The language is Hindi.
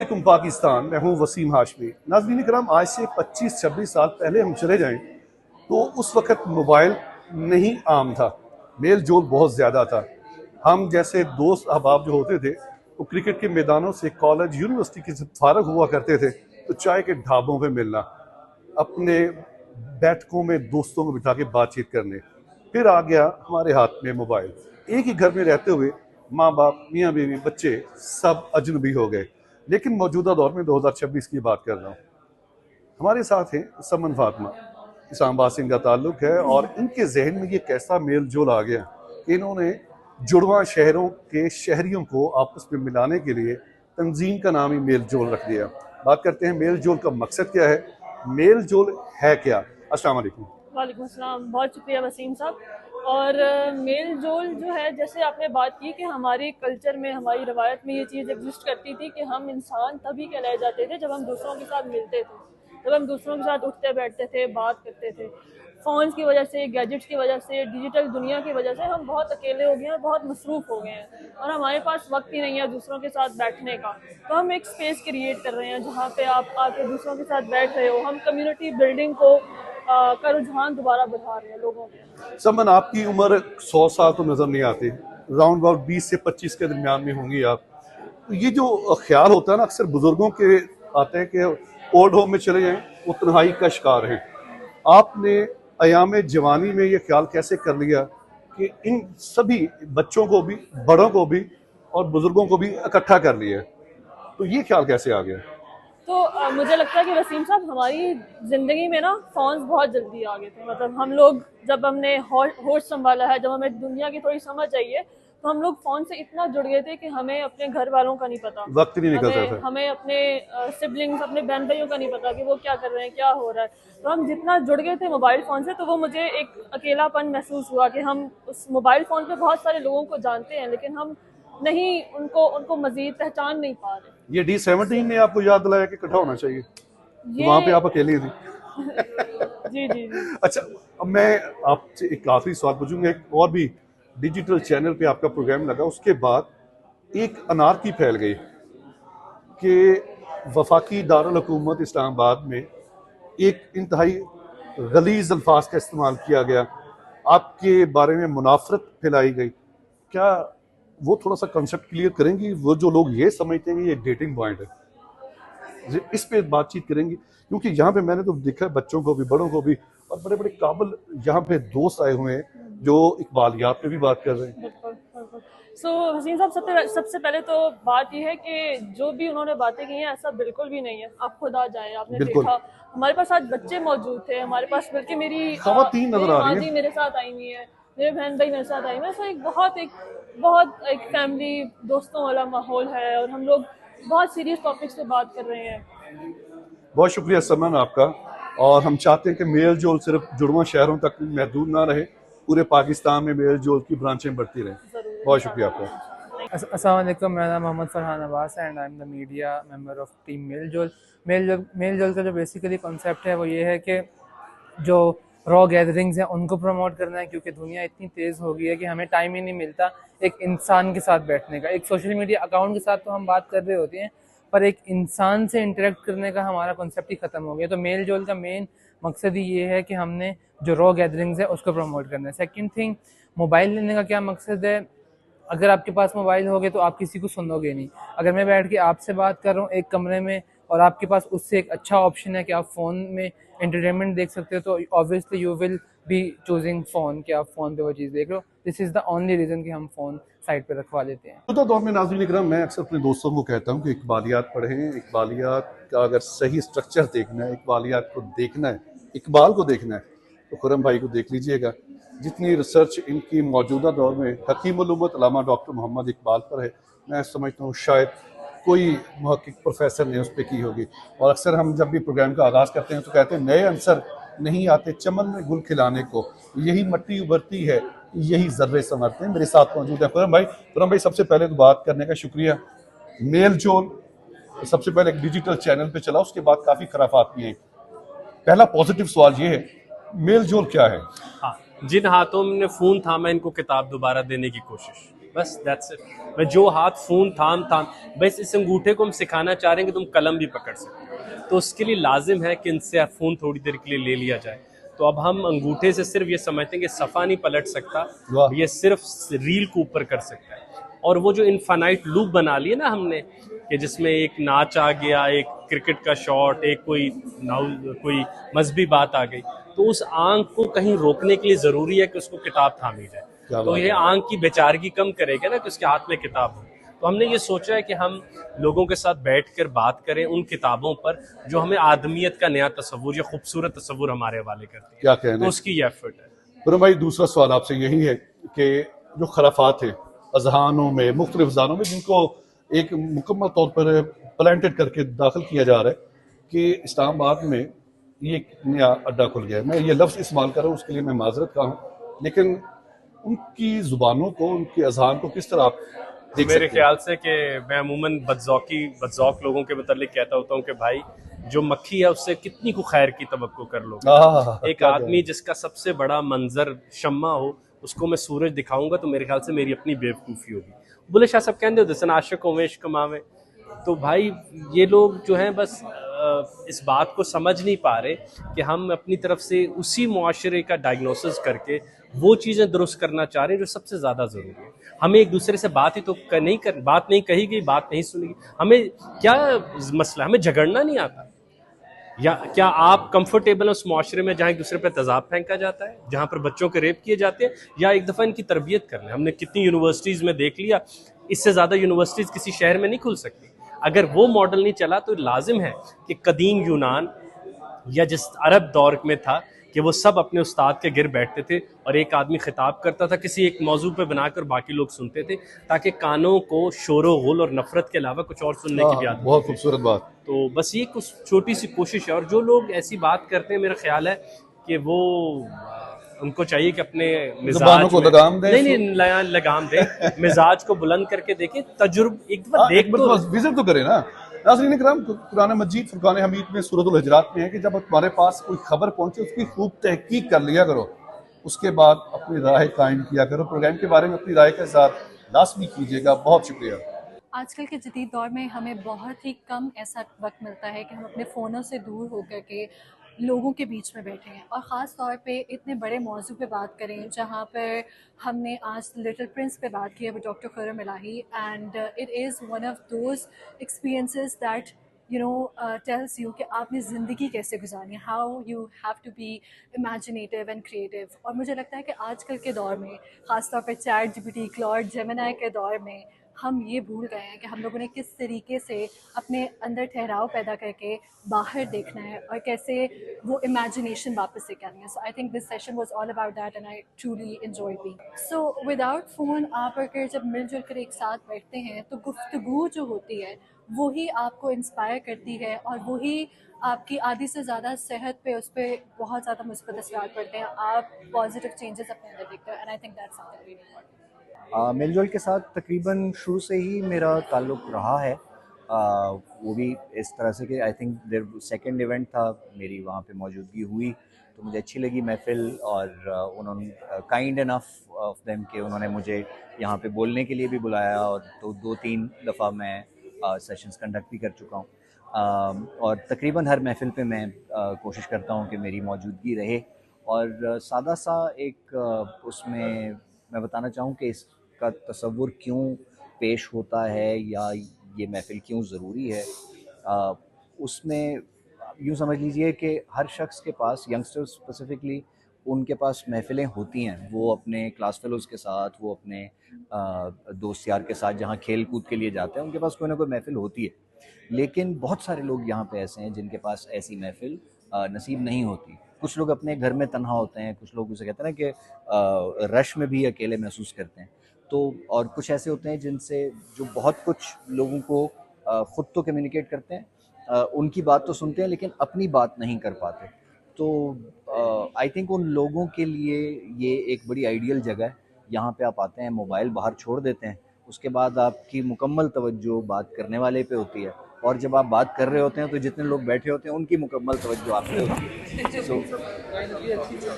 वालेकुम पाकिस्तान, मैं हूँ वसीम हाशमी। नाज़रीन करम, आज से 25-26 साल पहले हम चले जाएं तो उस वक़्त मोबाइल नहीं आम था, मेल जोल बहुत ज़्यादा था। हम जैसे दोस्त अहबाब जो होते थे वो क्रिकेट के मैदानों से कॉलेज यूनिवर्सिटी के जब फारग हुआ करते थे तो चाय के ढाबों पे मिलना, अपने बैठकों में दोस्तों को बिठा के बातचीत करने। फिर आ गया हमारे हाथ में मोबाइल। एक ही घर में रहते हुए माँ बाप, मियाँ बीवी, बच्चे सब अजनबी हो गए। लेकिन मौजूदा दौर में 2026 की बात कर रहा हूँ। हमारे साथ हैं समन फातिमा, इस्लामाबाद से इनका ताल्लुक है और इनके जहन में ये कैसा मेल जोल आ गया कि इन्होंने जुड़वा शहरों के शहरियों को आपस में मिलाने के लिए तंजीम का नाम ही मेल जोल रख दिया। बात करते हैं मेल जोल का मकसद क्या है, मेल जोल है क्या। अस्सलाम वालेकुम। वालेकुम अस्सलाम। बहुत शुक्रिया वसीम साहब। और मेल जोल जो है, जैसे आपने बात की कि हमारे कल्चर में, हमारी रवायत में ये चीज़ एग्जिस्ट करती थी कि हम इंसान तभी कहलाए जाते थे जब हम दूसरों के साथ मिलते थे, जब हम दूसरों के साथ उठते बैठते थे, बात करते थे। फ़ोन्स की वजह से, गैजेट्स की वजह से, डिजिटल दुनिया की वजह से हम बहुत अकेले हो गए हैं, बहुत मसरूफ़ हो गए हैं और हमारे पास वक्त ही नहीं है दूसरों के साथ बैठने का। तो हम एक स्पेस क्रिएट कर रहे हैं जहाँ पे आप आके दूसरों के साथ बैठ रहे हो। हम कम्युनिटी बिल्डिंग का रुझान दोबारा बढ़ा रहे हैं लोगों में। समन, आपकी उम्र 100 साल तो नजर नहीं आती, राउंड अबाउट 20 से 25 के दरमियान में होंगी आप। तो ये जो ख्याल होता है ना, अक्सर बुजुर्गों के आते हैं कि ओल्ड होम में चले जाएं, वो तन्हाई का शिकार हैं। आपने अयाम जवानी में ये ख्याल कैसे कर लिया कि इन सभी बच्चों को भी, बड़ों को भी और बुजुर्गों को भी इकट्ठा कर लिया? तो ये ख्याल कैसे आ गया? तो मुझे लगता है कि वसीम साहब, हमारी ज़िंदगी में ना फ़ोन्स बहुत जल्दी आ गए थे। मतलब हम लोग जब हमने होश संभाला है, जब हमें दुनिया की थोड़ी समझ आई है, तो हम लोग फ़ोन से इतना जुड़ गए थे कि हमें अपने घर वालों का नहीं पता, वक्त नहीं निकलता हमें था। हमें अपने सिबलिंग्स, अपने बहन भाइयों का नहीं पता कि वो क्या कर रहे हैं, क्या हो रहा है। तो हम जितना जुड़ गए थे मोबाइल फ़ोन से, तो वो मुझे एक अकेलापन महसूस हुआ कि हम उस मोबाइल फ़ोन पे बहुत सारे लोगों को जानते हैं, लेकिन हम नहीं उनको उनको मज़ीद पहचान नहीं पा रहे। ये D17 ने आपको याद दिलाया कि इकट्ठा होना चाहिए, तो वहां पे ये आप अकेले थी। जी जी जी। अच्छा, अब मैं आपसे एक आखिरी सवाल पूछूंगा। एक और भी डिजिटल चैनल पे आपका प्रोग्राम लगा, उसके बाद एक अनारकी फैल गई कि वफाकी दारुल हुकूमत इस्लामाबाद में एक इंतहाई गलीज अल्फाज का इस्तेमाल किया गया, आपके बारे में मुनाफरत फैलाई गई। क्या वो थोड़ा सा कंसेप्ट क्लियर करेंगी? वो जो लोग ये समझते हैं कि ये डेटिंग पॉइंट है, इस पे बातचीत करेंगे, क्योंकि यहाँ पे मैंने तो देखा है बच्चों को भी, बड़ों को भी, और बड़े बड़े काबिल यहाँ पे दोस्त आए हुए हैं जो इकबालियात पे भी बात कर रहे हैं। बिल्कुल बिल्कुल। सो हसीन साहब, सबसे सबसे पहले तो बात यह है कि जो भी उन्होंने बातें की हैं, ऐसा बिल्कुल भी नहीं है। आप खुद आ जाएं, आपने बिल्कुल। देखा हमारे पास आज बच्चे मौजूद थे हमारे पास, बल्कि खवातीन नजर मेरी आ माँ रही जी है। मेरे साथ आई हुई है, मेरे बहन भाई मेरे साथ आई हुए हैं। सो एक बहुत एक फैमिली दोस्तों वाला माहौल है और हम लोग बहुत सीरियस टॉपिक्स पे बात कर रहे हैं। बहुत शुक्रिया समन आपका। और हम चाहते हैं कि मेल जोल सिर्फ जुड़वा शहरों तक महदूद ना रहे, पूरे पाकिस्तान में मेल जोल की ब्रांचें बढ़ती रहें। ज़रूर, बहुत शुक्रिया इंशाल्लाह आपका। इंशाल्लाह। Thank you. अस्सलाम वालेकुम, मेरा नाम मोहम्मद फरहान अब्बास है and I am the media member of team मेलजोल। मेलजोल का जो बेसिकली कॉन्सेप्ट है वो ये है कि जो रॉ गैदरिंग्स हैं उनको प्रमोट करना है, क्योंकि दुनिया इतनी तेज़ हो गई है कि हमें टाइम ही नहीं मिलता एक इंसान के साथ बैठने का। एक सोशल मीडिया अकाउंट के साथ तो हम बात कर रहे होते हैं, पर एक इंसान से इंटरेक्ट करने का हमारा कॉन्सेप्ट ही ख़त्म हो गया। तो मेल जोल का मेन मकसद ही ये है कि हमने जो रॉ गैदरिंग्स है उसको प्रमोट करना है। सेकंड थिंग, मोबाइल लेने का क्या मकसद है? अगर आपके पास मोबाइल होगे तो आप किसी को सुनोगे नहीं। अगर मैं बैठ के आपसे बात कर रहा हूँ एक कमरे में और आपके पास उससे एक अच्छा ऑप्शन है कि आप फ़ोन में एंटरटेनमेंट देख सकते हो, तो obviously you will be choosing phone, कि आप फ़ोन पे वो चीज़ देख लो। This is the only reason कि हम फ़ोन साइड पे रखवा लेते हैं। तो दौर में नाज़रीन इकराम, मैं अक्सर अपने दोस्तों को कहता हूँ कि इकबालियात पढ़ें। इकबालियात का अगर सही स्ट्रक्चर देखना है, इकबालियात को देखना है, इकबाल को देखना है, तो खुरम भाई को देख लीजिएगा। जितनी रिसर्च इनकी मौजूदा दौर में हकीमुल उम्मत अल्लामा डॉक्टर मोहम्मद इकबाल पर है, मैं समझता हूँ शायद कोई मुहक्किक प्रोफेसर ने उस पर की होगी। और अक्सर हम जब भी प्रोग्राम का आगाज़ करते हैं तो कहते हैं नए आंसर नहीं आते चमन में गुल खिलाने को, यही मट्टी उभरती है, यही जर्रे संवरते हैं। मेरे साथ मौजूद है खुरम भाई। खुरम भाई, सबसे पहले तो बात करने का शुक्रिया। मेल जोल सबसे पहले एक डिजिटल चैनल पे चला, उसके बाद काफ़ी खराफात भी हैं। पहला पॉजिटिव सवाल ये है, मेल जोल क्या है? हाँ, जिन हाथों में फ़ोन था मैं इनको किताब दोबारा देने की कोशिश। बस दैट्स इट। मैं जो हाथ फ़ोन थाम बस इस अंगूठे को हम सिखाना चाह रहे हैं कि तुम कलम भी पकड़ सकते हो, तो उसके लिए लाजिम है कि इनसे फ़ोन थोड़ी देर के लिए ले लिया जाए। तो अब हम अंगूठे से सिर्फ ये समझते हैं कि सफ़ा नहीं पलट सकता, वाह। ये सिर्फ रील को ऊपर कर सकता है। और वो जो इनफाइनाइट लूप बना लिए ना हमने, कि जिसमें एक नाच आ गया, एक क्रिकेट का शॉट, एक कोई मजहबी बात आ गई, तो उस आंख को कहीं रोकने के लिए ज़रूरी है कि उसको किताब थामी क्या जाए। तो बात ये है। आंख की बेचारगी कम करेगा ना कि उसके हाथ में किताब हो। तो हमने ये सोचा है कि हम लोगों के साथ बैठकर बात करें उन किताबों पर जो हमें आदमियत का नया तस्वुर या खूबसूरत तस्वुर हमारे हवाले करती है। क्या कहने। तो उसकी ये एफर्ट है। पुरम भाई, दूसरा सवाल आपसे यही है कि जो खराफात हैं अजहानों में, मुख्तलिफ अजहानों में, जिनको एक मुकम्मल तौर पर प्लांटेड करके दाखिल किया जा रहा है कि इस्लामाबाद में ये एक नया अड्डा खुल गया है। मैं ये लफ्ज़ इस्तेमाल कर रहा हूँ, उसके लिए मैं माजरत का हूँ, लेकिन उनकी ज़ुबानों को, उनके अजहान को किस तरह आप देख मेरे सकते हैं? ख्याल से कि मैं अमूमन बदज़ौक लोगों के मतलब कहता होता हूँ कि भाई जो मक्खी है उससे कितनी को खैर की तवक्को कर लोगे। एक क्या आदमी जिसका सबसे बड़ा मंजर शम्मा हो, उसको मैं सूरज दिखाऊंगा तो मेरे ख्याल से मेरी अपनी बेवकूफ़ी होगी। बुल्ले शाह साहब कहते होते सन आशिक उमेश कमावे। तो भाई ये लोग जो हैं बस इस बात को समझ नहीं पा रहे कि हम अपनी तरफ से उसी मुआशरे का डायग्नोसिस करके वो चीज़ें दुरुस्त करना चाह रहे हैं जो सबसे ज़्यादा ज़रूरी है। हमें एक दूसरे से बात ही तो बात नहीं कही गई, बात नहीं सुनी गई। हमें क्या मसला, हमें झगड़ना नहीं आता। या क्या आप कंफर्टेबल हैं उस मुआशरे में जहाँ एक दूसरे पर तेजाब फेंका जाता है, जहाँ पर बच्चों के रेप किए जाते हैं, या एक दफ़ा इनकी तरबियत कर लें। हमने कितनी यूनिवर्सिटीज़ में देख लिया, इससे ज़्यादा यूनिवर्सिटीज़ किसी शहर में नहीं खुल सकती। अगर वो मॉडल नहीं चला तो लाजिम है कि कदीम यूनान या जिस अरब दौर में था कि वो सब अपने उस्ताद के गिर बैठते थे और एक आदमी खिताब करता था किसी एक मौजू पे बनाकर, बाकी लोग सुनते थे, ताकि कानों को शोरो गुल और नफरत के अलावा कुछ और सुनने की भी आदत। बहुत खूबसूरत बात। तो बस ये कुछ छोटी सी कोशिश है। और जो लोग ऐसी बात करते हैं, मेरा ख्याल है कि वो उनको चाहिए कि अपने ज़बानों को लगाम दें। नहीं लगाम दें, मिजाज को बुलंद करके देखें, एक दफा विजिट तो करें ना। नाज़रीन इकराम, कुरान मजीद फुरकान हमीद में सूरतुल हुजरात में है कि जब तुम्हारे पास कोई खबर पहुंचे उसकी खूब तहकीक कर लिया करो, उसके बाद अपनी राय कायम किया करो। प्रोग्राम के बारे में अपनी राय का इज़हार लाजमी कीजिएगा। बहुत शुक्रिया। आजकल के जदीद दौर में हमें बहुत ही कम ऐसा वक्त मिलता है कि हम अपने फ़ोनों से दूर होकर के लोगों के बीच में बैठे हैं, और ख़ास तौर पे इतने बड़े मौजू पे बात करें जहाँ पर हमने आज लिटिल प्रिंस पे बात की है with doctor Khurram Ilahi, and it is one of those experiences that tells you कि आपने ज़िंदगी कैसे गुजारनी है, how you have to be imaginative and creative. और मुझे लगता है कि आजकल के दौर में, ख़ास तौर पर चैट जीपीटी, क्लॉड, जेमिनी के दौर में हम ये भूल गए हैं कि हम लोगों ने किस तरीके से अपने अंदर ठहराव पैदा करके बाहर देखना है और कैसे वो इमेजिनेशन वापस से करनी है। So I think this session was all about that and I truly enjoyed being. So without phone आप अगर जब मिलजुल कर एक साथ बैठते हैं तो गुफ्तगू जो होती है वही आपको इंस्पायर करती है, और वही आपकी आधी से ज़्यादा सेहत पे, उस पर बहुत ज़्यादा मुस्बत असरात पड़ते हैं। आप पॉजिटिव चेंजेस अपने अंदर देखते हैं, and I think that's something really important. मेलजोल के साथ तकरीबन शुरू से ही मेरा ताल्लुक़ रहा है। वो भी इस तरह से कि I think there second event था, मेरी वहाँ पे मौजूदगी हुई तो मुझे अच्छी लगी महफ़िल, और उन्होंने काइंड इनफ ऑफ देम कि उन्होंने मुझे यहाँ पे बोलने के लिए भी बुलाया, और तो 2-3 दफ़ा मैं सेशंस कंडक्ट भी कर चुका हूँ। और तकरीबन हर महफ़िल पे मैं कोशिश करता हूँ कि मेरी मौजूदगी रहे, और सादा सा एक उसमें मैं बताना चाहूँ कि इसका तसव्वुर क्यों पेश होता है या ये महफ़िल क्यों ज़रूरी है। उसमें यूँ समझ लीजिए कि हर शख्स के पास, यंगस्टर्स स्पेसिफ़िकली, उनके पास महफ़िलें होती हैं। वो अपने क्लास फेलोज़ के साथ, वो अपने दोस्त यार के साथ जहाँ खेल कूद के लिए जाते हैं, उनके पास कोई ना कोई महफ़िल होती है। लेकिन बहुत सारे लोग यहाँ पे ऐसे हैं जिनके पास ऐसी महफ़िल नसीब नहीं होती। कुछ लोग अपने घर में तन्हा होते हैं, कुछ लोग उसे कहते हैं ना कि रश में भी अकेले महसूस करते हैं। तो और कुछ ऐसे होते हैं जिनसे जो बहुत कुछ लोगों को ख़ुद तो कम्युनिकेट करते हैं, उनकी बात तो सुनते हैं लेकिन अपनी बात नहीं कर पाते। तो आई थिंक उन लोगों के लिए ये एक बड़ी आइडियल जगह है। यहाँ पे आप आते हैं, मोबाइल बाहर छोड़ देते हैं, उसके बाद आपकी मुकम्मल तवज्जो बात करने वाले पे होती है, और जब आप बात कर रहे होते हैं तो जितने लोग बैठे होते हैं उनकी मुकम्मल तवज्जो आप पे होती है।